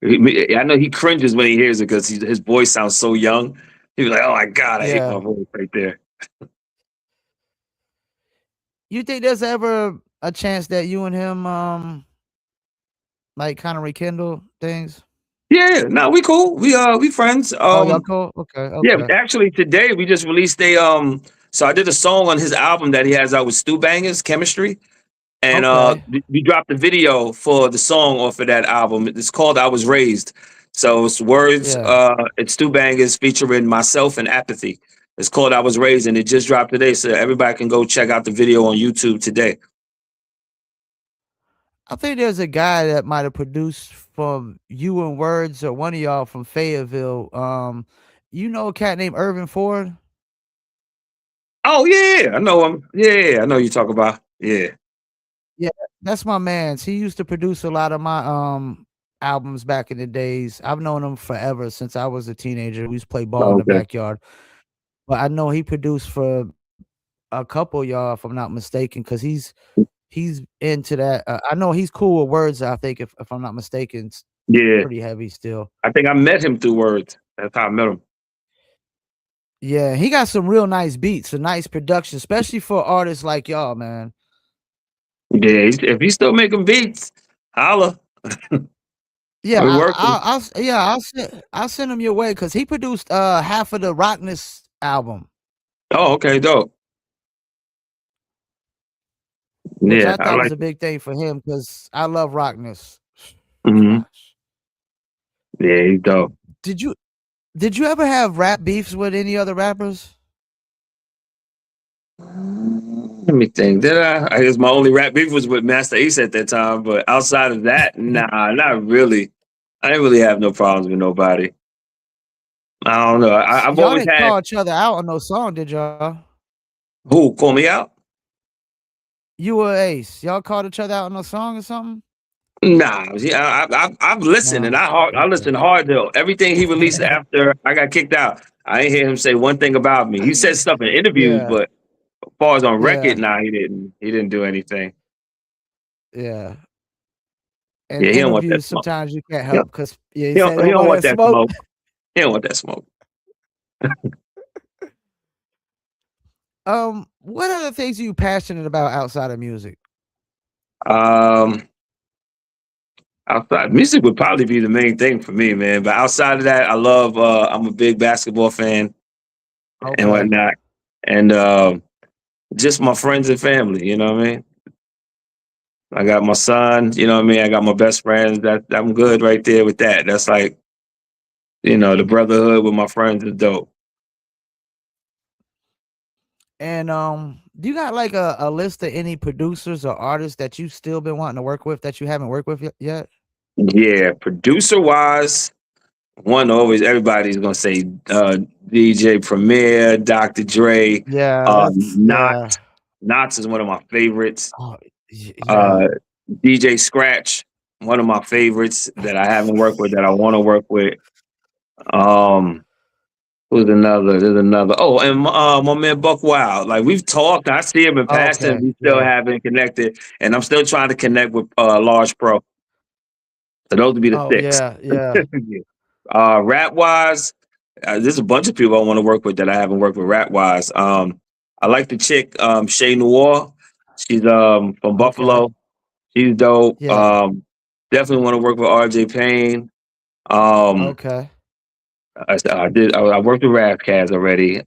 I know he cringes when he hears it because his voice sounds so young. He was like, "Oh my god, I hate my Yeah. voice right there." You think there's ever a chance that you and him, like, kinda rekindle things? Yeah, no, we cool. We friends. Oh, y'all cool? Okay, Yeah, okay, actually today we just released a so I did a song on his album that he has out with Stu Bangers, Chemistry. And okay. we dropped the video for the song off of that album. It's called "I Was Raised." So it's words. Yeah. It's two bangers featuring myself and Apathy. It's called "I Was Raised," and it just dropped today. So everybody can go check out the video on YouTube today. I think there's a guy that might have produced from You and Words or one of y'all from Fayetteville. You know a cat named Ervin Ford? Oh yeah, I know him. Yeah, I know you talk about. Yeah. Yeah, that's my mans. He used to produce a lot of my, albums back in the days. I've known him forever since I was a teenager. We used to play ball in the Okay. backyard. But I know he produced for a couple of y'all, if I'm not mistaken, because he's into that. I know he's cool with words, I think, if I'm not mistaken, it's Yeah, pretty heavy still. I think I met him through words. That's how I met him. Yeah, he got some real nice beats, a nice production, especially for artists like y'all, man. Yeah, if he's still making beats, holla. Yeah, We working. I'll send him your way because he produced, half of the Rockness album, Oh, okay, dope. which Yeah, I I thought was like a it. big thing for him because I love Rockness. Hmm. Gosh. Yeah, he's dope. Did you did you ever have rap beefs with any other rappers? Let me think. Did I? I guess my only rap beef was with Master Ace at that time, but outside of that, nah, not really. I didn't really have no problems with nobody. I don't know. I've Y'all always didn't had call each other out on no song, did y'all? who call me out? You or Ace, y'all called each other out on no song or something? Nah, yeah, I've listened and No? I Okay. listened hard to everything he released after I got kicked out. I ain't hear him say one thing about me. He said stuff in interviews, Yeah, but as far as on record, yeah, nah, he didn't. He didn't do anything. yeah. In Yeah, he don't want that interviews, smoke. sometimes you can't He don't, help because yeah, you say they he don't don't want want that that smoke. smoke. He don't want that smoke. What other things are you passionate about outside of music? Um, Outside music would probably be the main thing for me, man. But outside of that, I love. I'm a big basketball fan and Okay. whatnot, and just my friends and family. You know what I mean? I got my son. You know what I mean? I got my best friends. That I'm good right there with that. That's like the brotherhood with my friends is dope. And, do you got, like, a list of any producers or artists that you still been wanting to work with that you haven't worked with yet? Yeah, producer wise, one always everybody's gonna say DJ Premier, Dr. Dre, Yeah, that's yeah. Knots. Knots is one of my favorites. Oh, Uh, yeah. DJ Scratch, one of my favorites that I haven't worked with that I want to work with. Um, who's another? There's another. Oh, and my man Buck Wild. Like we've talked. I see him in passing. Okay, We still yeah. haven't connected, and I'm still trying to connect with Large Pro. So those would be the Oh, six. yeah, yeah. Yeah. Rap wise, there's a bunch of people I want to work with that I haven't worked with rap wise. I like the chick Shay Noir. She's from Okay. Buffalo. She's dope. Yeah. Definitely want to work with RJ Payne. Um, Okay. I worked with Ravcast already.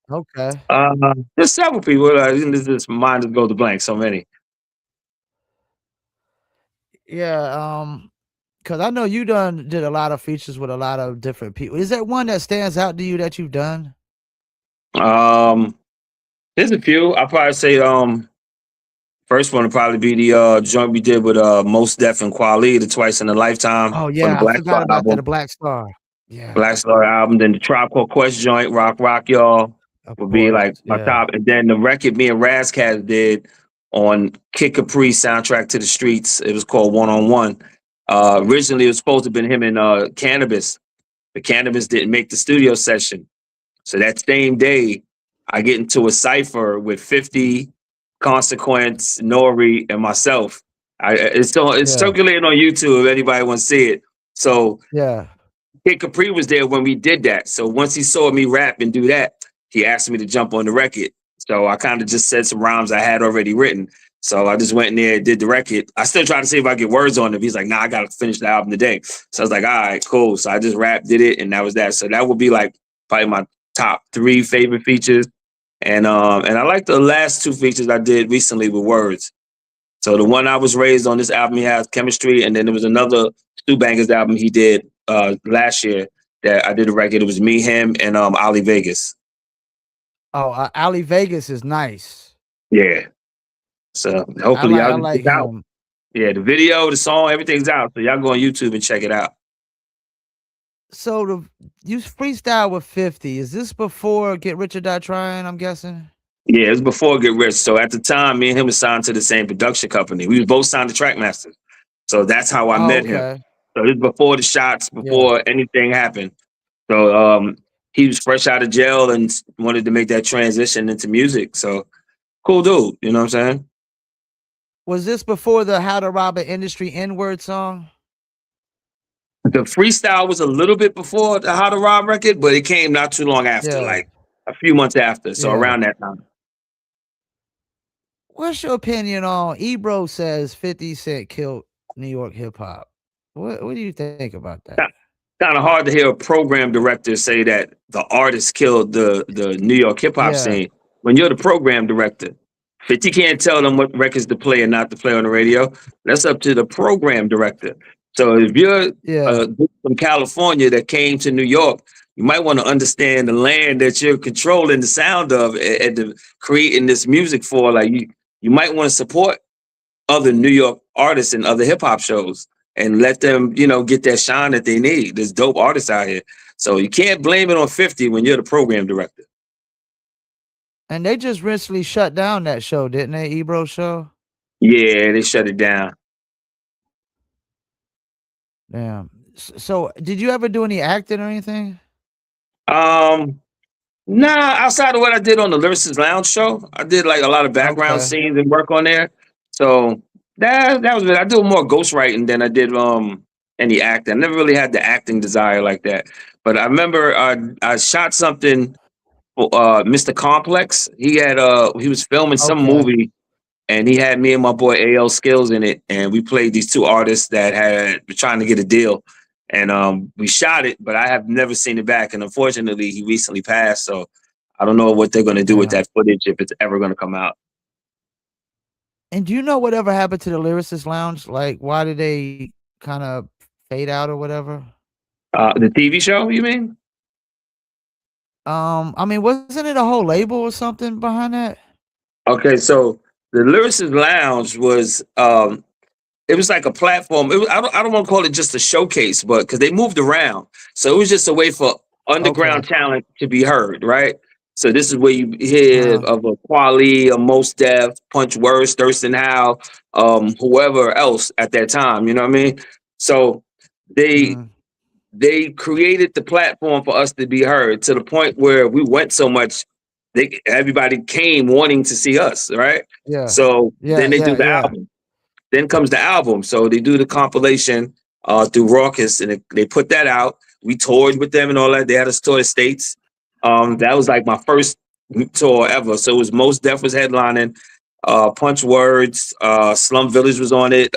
Okay. Uh, there's several people. This mind just goes to blank. So many. Yeah, because I know you did a lot of features with a lot of different people. Is there one that stands out to you that you've done? Um, there's a few. I'll probably say first one would probably be the joint we did with Most Def and Quali, the Twice in a Lifetime Oh, on the yeah, I Black forgot Star about that, the album. Black Star. Yeah, Black Star album. Then the Tribe Called Quest joint, Rock Y'all, of would be course, like my yeah. top. And then the record me and Razcast did on Kid Capri soundtrack to the streets. It was called One on One. Originally, it was supposed to have been him and Cannabis. But Cannabis didn't make the studio session. So that same day, I get into a cipher with 50, Consequence, Nori, and myself. It's Yeah, circulating on YouTube if anybody wants to see it. So yeah. Kid Capri was there when we did that. So once he saw me rap and do that, he asked me to jump on the record. So I kind of just said some rhymes I had already written. So I just went in there and did the record. I still try to see if I get words on it. He's like, nah, I got to finish the album today. So I was like, all right, cool. So I just rapped, did it, and that was that. So that would be like probably my top 3 favorite features. And I like the last 2 features I did recently with words. So the one I was raised on, this album, he has Chemistry, and then there was another Stu Bangers album he did last year that I did a record. It was me, him, and Ali Vegas. Oh, Ali Vegas is nice. Yeah. So hopefully I y'all just like check out. him. Yeah, the video, the song, everything's out. So y'all go on YouTube and check it out. So you freestyle with 50. Is this before Get Rich or Die Trying, I'm guessing? Yeah, it was before Get Rich. So at the time, me and him was signed to the same production company. We was both signed to Trackmasters. So that's how I Oh, met him. okay. So this was before the shots, Yeah. before anything happened. So he was fresh out of jail and wanted to make that transition into music. So cool dude, you know what I'm saying? Was this before the How to Rob an Industry N-word song? The freestyle was a little bit before the How to Rob record, but it came not too long after, Yeah. like a few months after. So Yeah. around that time. What's your opinion on Ebro says 50 Cent killed New York hip hop? What do you think about that? Kind of hard to hear a program director say that the artist killed the New York hip hop Yeah. scene when you're the program director. 50 can't tell them what records to play and not to play on the radio. That's up to the program director. So if you're Yeah. from California that came to New York, you might want to understand the land that you're controlling the sound of and creating this music for. Like you might want to support other New York artists and other hip hop shows and let them, get that shine that they need. There's dope artists out here. So you can't blame it on 50 when you're the program director. And they just recently shut down that show, didn't they? Ebro show? Yeah, they shut it down. Damn. So did you ever do any acting or anything? Nah, outside of what I did on the Lyricist Lounge show, I did like a lot of background Okay. scenes and work on there. So that was it. I do more ghostwriting than I did any acting. I never really had the acting desire like that. But I remember I shot something for Mr. Complex. He was filming some Okay. movie and he had me and my boy AL Skills in it, and we played these 2 artists that were trying to get a deal. And we shot it, but I have never seen it back. And unfortunately, he recently passed, so I don't know what they're going to do with Damn. that footage if it's ever going to come out. And do you know whatever happened to the Lyricist Lounge? Like, why did they kind of fade out or whatever? The TV show, you mean? I mean, wasn't it a whole label or something behind that? Okay, so the Lyricist Lounge was it was like a platform. I don't want to call it just a showcase, but because they moved around, so it was just a way for underground Okay. talent to be heard, right? So this is where you hear of a Quali, a Mos Def, Punch Words, Thurston Howe, whoever else at that time. You know what I mean? So they Mm, they created the platform for us to be heard to the point where we went so much, everybody came wanting to see us, right? yeah. So Yeah, then they do yeah, the yeah. album. Then comes the album. So they do the compilation through Raucous, and they put that out. We toured with them and all that. They had us tour the States. That was like my first tour ever. So it was Mos Def was headlining, Punch Words, Slum Village was on it,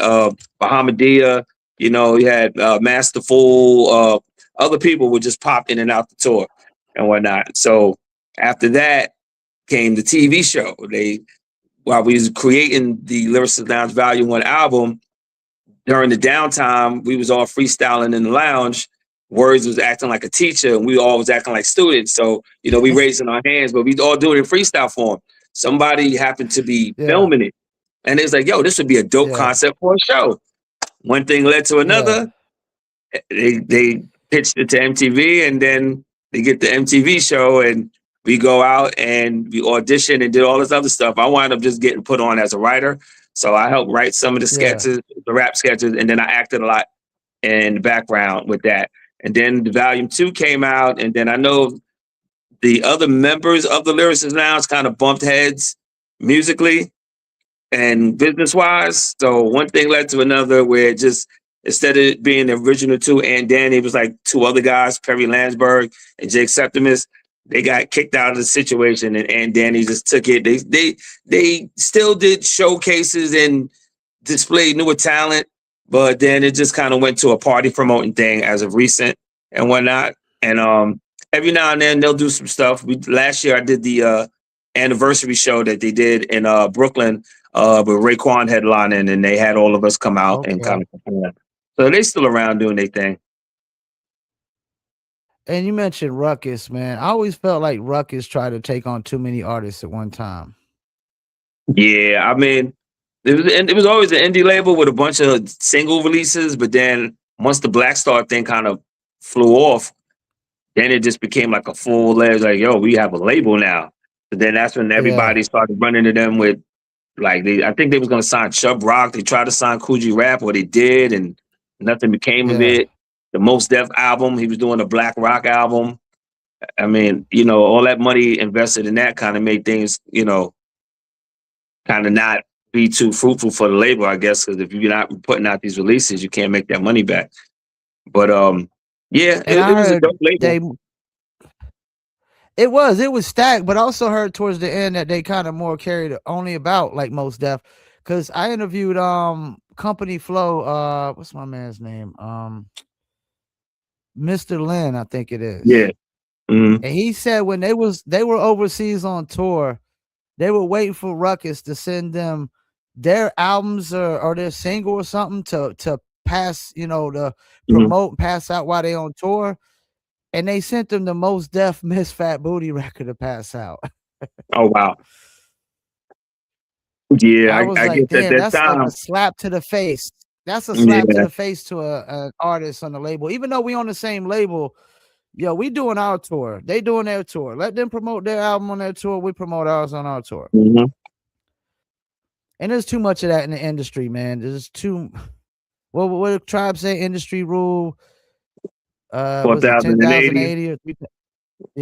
Bahamadia, you had Masterful, other people would just pop in and out the tour and whatnot. So after that came the TV show. While we was creating the Lyricist Lounge Volume 1 album, during the downtime, we was all freestyling in the lounge. Words was acting like a teacher, and we all was acting like students. So, we raising our hands, but we all do it in freestyle form. Somebody happened to be Yeah. filming it, and it's like, yo, this would be a dope Yeah. concept for a show. One thing led to Yeah. another. They pitched it to MTV, and then they get the MTV show, and we go out and we audition and did all this other stuff. I wound up just getting put on as a writer. So I helped write some of the Yeah. sketches, the rap sketches, and then I acted a lot in the background with that. And then the volume 2 came out, and then I know the other members of the Lyricist Lounge kind of bumped heads musically and business wise. So one thing led to another where it just instead of it being the original two and Danny, it was like two other guys, Perry Landsberg and Jake Septimus. They got kicked out of the situation, and Danny just took it. They still did showcases and displayed newer talent, but then it just kind of went to a party promoting thing as of recent and whatnot. And every now and then they'll do some stuff. We last year I did the anniversary show that they did in Brooklyn with Raekwon headlining, and they had all of us come out and Okay. kind of perform. So they still around doing their thing. And you mentioned Ruckus, man. I always felt like Ruckus tried to take on too many artists at one time. Yeah, I mean, it was always an indie label with a bunch of single releases, but then once the Black Star thing kind of flew off, then it just became like a full ledge, like, yo, we have a label now. So then that's when Yeah, everybody started running to them with like I think they was gonna sign Chubb Rock. They tried to sign Coogee Rap, or they did, and nothing became of yeah. it. The Most Def album, he was doing a Black Rock album. I mean, you know, all that money invested in that kind of made things, you know, kind of not be too fruitful for the label, I guess, because if you're not putting out these releases, you can't make that money back. But yeah, And I it was a heard dope label. they it was stacked, but I also heard towards the end that they kind of more carried only about like most deaf. Cause I interviewed Company Flow, what's my man's name? Mr. Lynn, I think it Yeah. is. Mm-hmm. And he said when they were overseas on tour, they were waiting for Ruckus to send them their albums or their single or something to pass, to Mm-hmm. promote and pass out while they on tour. And they sent them the Most Def Miss Fat Booty record to pass out. Oh wow. Yeah, I was I guess like, at damn, that that's like a time. slap to the face. That's a slap to Yeah. the face to an artist on the label. Even though we on the same label, yo, we doing our tour. They doing their tour. Let them promote their album on their tour. We promote ours on our tour. Mm-hmm. And there's too much of that in the industry, man. There's too what the tribe say industry rule. Was it 4080 10,080 or 3?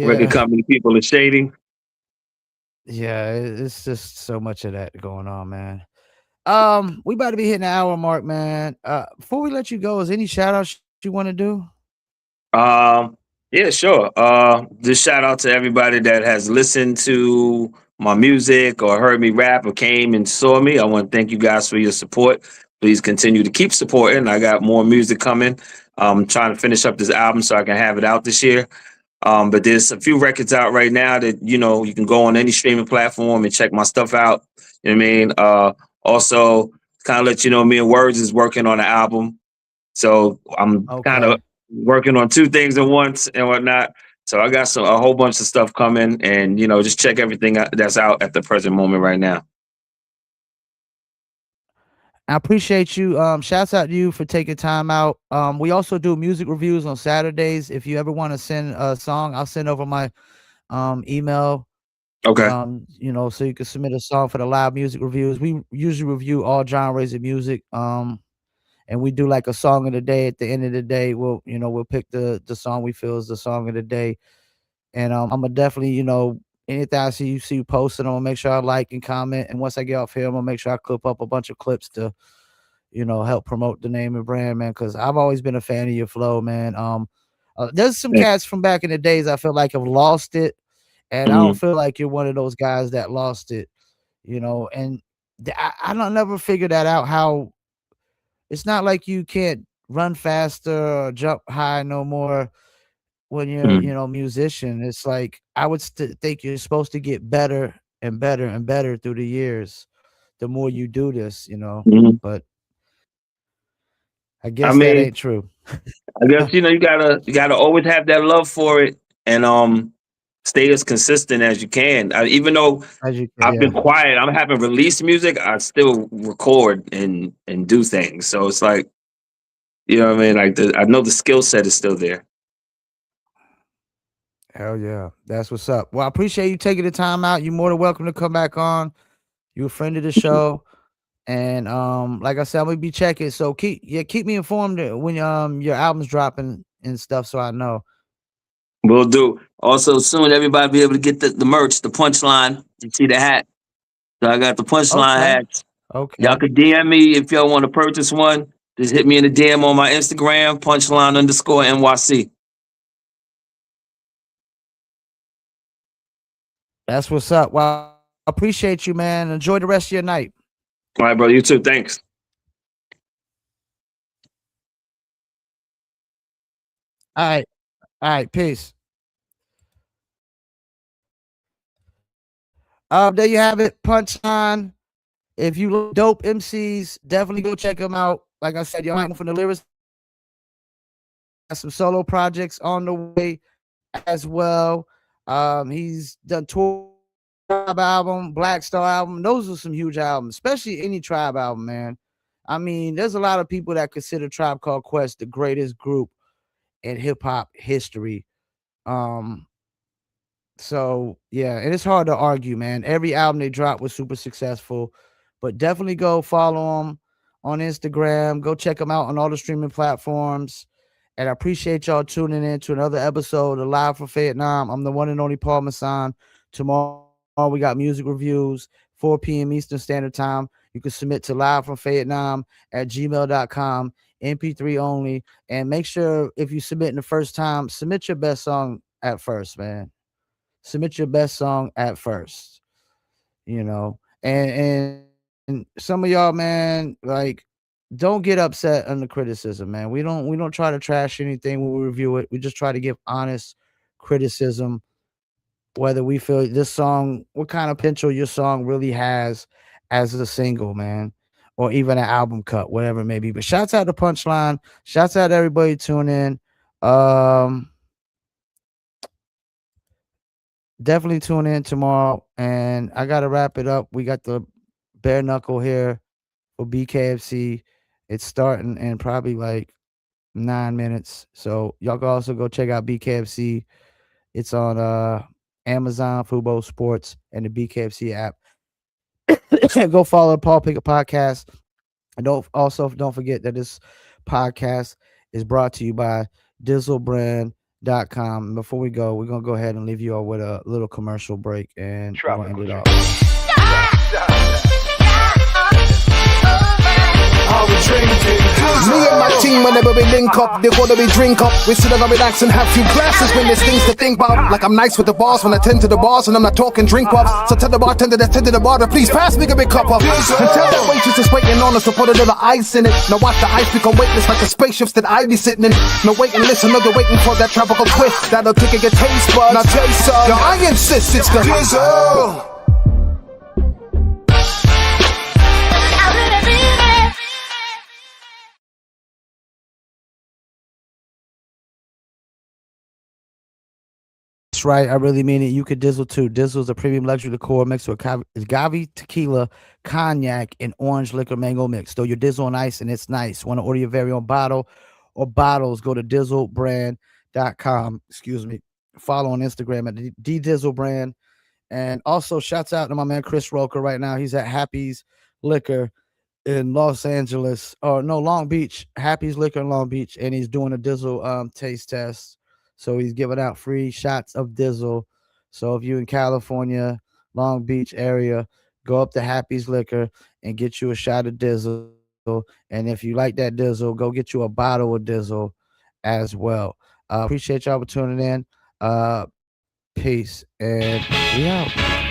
record Yeah. company people are shady. Yeah, it's just so much of that going on, man. We about to be hitting the hour mark, man. Before we let you go, is any shout outs you want to do? Um, yeah, sure. Just shout out to everybody that has listened to my music or heard me rap or came and saw me. I want to thank you guys for your support. Please continue to keep supporting. I got more music coming. I'm trying to finish up this album so I can have it out this year. But there's a few records out right now that you can go on any streaming platform and check my stuff out. You know what I mean? Also, kind of let you know, me and Words is working on an album. So I'm kind Okay. of working on two things at once and whatnot. So I got a whole bunch of stuff coming, and just check everything that's out at the present moment right now. I appreciate you. Shouts out to you for taking time out. We also do music reviews on Saturdays. If you ever want to send a song, I'll send over my email. Okay. So you can submit a song for the live music reviews. We usually review all genres of music. And we do like a song of the day at the end of the day. We'll pick the song we feel is the song of the day. And I'm gonna definitely, anything I see you posting, I'm gonna make sure I like and comment. And once I get off here, I'm gonna make sure I clip up a bunch of clips to, help promote the name and brand, man. Because I've always been a fan of your flow, man. There's some Thanks. cats from back in the days I feel like have lost it, and I don't Mhm. feel like you're one of those guys that lost it. And I don't never figure that out. How it's not like you can't run faster or jump high no more when you're, Mhm. musician. It's like I would think you're supposed to get better and better and better through the years, the more you do this. Mhm. But I I guess that mean, ain't true. I guess you gotta always have that love for it, and stay as consistent as you can. Even though As you I've been yeah. quiet, I haven't released music. I still record and do things. So it's like, what I mean. Like I know the skill set is still there. Hell yeah. That's what's up. Well, I appreciate you taking the time out. You're more than welcome to come back on. You're a friend of the show. And like I said, I'm gonna be checking. So keep me informed when your album's dropping and stuff so I know. Will do. Also, soon everybody be able to get the merch, the punchline. You see the hat. So I got the punchline Okay. hats. Y'all Okay. could DM me if y'all want to purchase one. Just hit me in the DM on my Instagram, punchline_NYC. That's what's up. Well, I appreciate you, man. Enjoy the rest of your night. All right, bro. You too. Thanks. All right. All right. Peace. There you have it. Punchline. If you like dope MCs, definitely go check them out. Like I said, y'all from the lyrics, some solo projects on the way as well. He's done Tribe album, Black Star album. Those are some huge albums, especially any Tribe album, man. I mean, there's a lot of people that consider Tribe Called Quest the greatest group in hip hop history. Um, So yeah, and it's hard to argue, man. Every album they dropped was super successful, but definitely go follow them on Instagram. Go check them out on all the streaming platforms. And I appreciate y'all tuning in to another episode of Live from Vietnam. I'm the one and only Paul Masson. Tomorrow we got music reviews, 4 p.m. Eastern Standard Time. You can submit to livefromfayettenam@gmail.com, MP3 only. And make sure if you submit in the first time, submit your best song at first, man. Submit your best song at first, and some of y'all, man, like, don't get upset under criticism, man. We don't try to trash anything when we review it. We just try to give honest criticism, whether we feel this song, what kind of potential your song really has as a single, man, or even an album cut, whatever it may be. But shouts out to Punchline, shouts out to everybody tune in. um Definitely tune in tomorrow. And I gotta wrap it up. We got the bare knuckle here for BKFC. It's starting in probably like 9 minutes. So y'all can also go check out BKFC. It's on Amazon, Fubo Sports, and the BKFC app. Go follow Paul Pickett Podcast. And don't forget that this podcast is brought to you by Dizzlebrand.com. And before we go, we're gonna go ahead and leave you all with a little commercial break, and we're gonna end it off. Me and my team, whenever we link up, they wanna be drink up. We sit down and relax and have few glasses when there's things to think about. Like I'm nice with the boss when I tend to the bars and I'm not talking drink puffs. So tell the bartender that's tend to the bar to please pass me a big cup up. And tell that waitress is waiting on us to put a little ice in it. Now watch the ice become weightless like the spaceships that I be sitting in. Now wait and listen, they're waiting for that tropical twist that'll tickle your taste buds. Now taste some. Yo, I insist it's the Dizzle. Right, I really mean it. You could Dizzle too. Dizzle is a premium luxury liqueur mixed with agave, tequila, cognac, and orange liquor mango mix. Throw your Dizzle on ice and it's nice. Want to order your very own bottle or bottles? Go to dizzlebrand.com. Excuse me. Follow on Instagram at DDizzlebrand. And also shouts out to my man Chris Roker right now. He's at Happy's Liquor in Los Angeles, or no, Long Beach. Happy's Liquor in Long Beach, and he's doing a Dizzle taste test. So he's giving out free shots of Dizzle. So if you're in California, Long Beach area, go up to Happy's Liquor and get you a shot of Dizzle. And if you like that Dizzle, go get you a bottle of Dizzle as well. Appreciate y'all for tuning in. Peace, and we out.